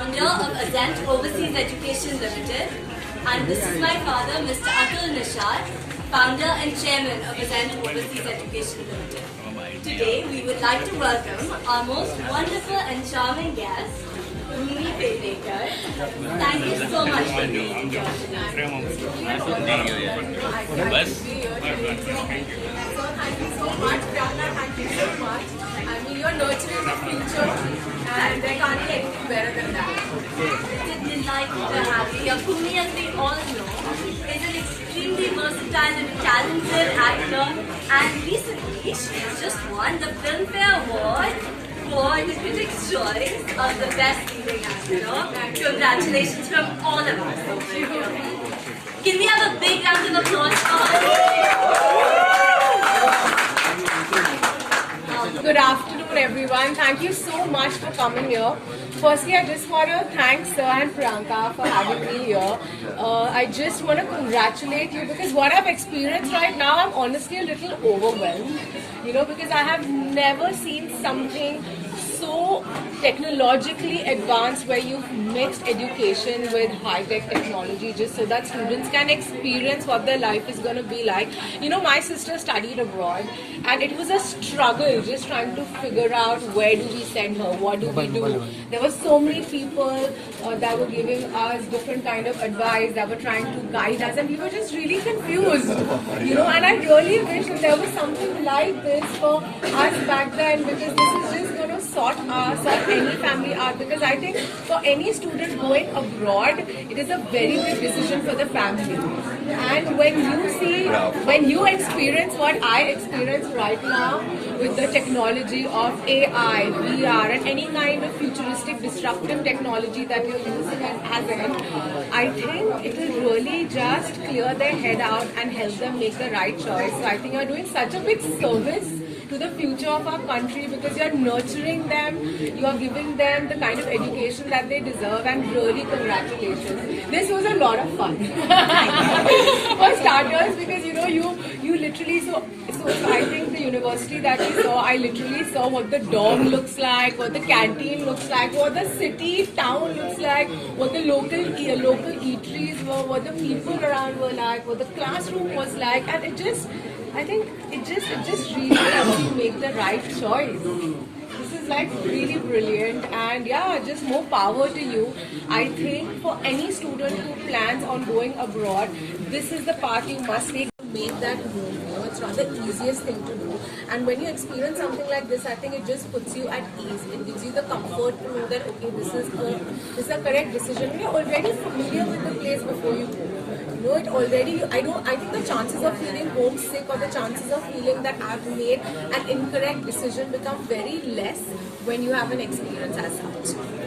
founder of Ascent Overseas Education Limited, and this is my father, Mr. Atul Nishad, founder and chairman of Ascent Overseas Education Limited. Today, we would like to welcome our most wonderful and charming guest, Bhumi Pednekar. Thank you so much for being here today. Thank you so much, Priyanka. Thank you so much. I mean, you're nurturing the future, and there can't be anything better than that. It's a delight to have you here. Bhumi, as we all know, is an extremely versatile and talented actor, and recently she's just won the Filmfare Award for the Critics' Choice of the Best Leading Actor. Congratulations from all of us over here. Can we have a big round of applause for her? Good afternoon, everyone. Thank you so much for coming here. Firstly, I just want to thank Sir and Priyanka for having me here. I just want to congratulate you because what I've experienced right now, I'm honestly a little overwhelmed. Because I have never seen something so technologically advanced where you've mixed education with high-tech technology just so that students can experience what their life is going to be like. My sister studied abroad and it was a struggle just trying to figure out where do we send her, what do we do. There were so many people that were giving us different kind of advice, that were trying to guide us, and we were just really confused. And I really wish that there was something like this for us back then, because this is just going to sort any family out, because I think for any student going abroad, it is a very big decision for the family. And when you experience what I experience right now with the technology of AI, VR, and any kind of futuristic disruptive technology that you're using as an, I think it will really just clear their head out and help them make the right choice. So I think you're doing such a big service to the future of our country, because you're nurturing them, you're giving them the kind of education that they deserve, and really congratulations. This was a lot of fun. For starters, because you literally so I think the university that we saw, I literally saw what the dorm looks like, what the canteen looks like, what the city town looks like, what the local eateries were, what the people around were like, what the classroom was like, and I think it just really helps you make the right choice. This is like really brilliant, and yeah, just more power to you. I think for any student who plans on going abroad, this is the path you must take to make that move. It's not the easiest thing to do, and when you experience something like this, I think it just puts you at ease. It gives you the comfort to know that okay, this is a correct decision. You're already familiar with the place before you go. It already. I think the chances of feeling homesick or the chances of feeling that I've made an incorrect decision become very less when you have an experience as such.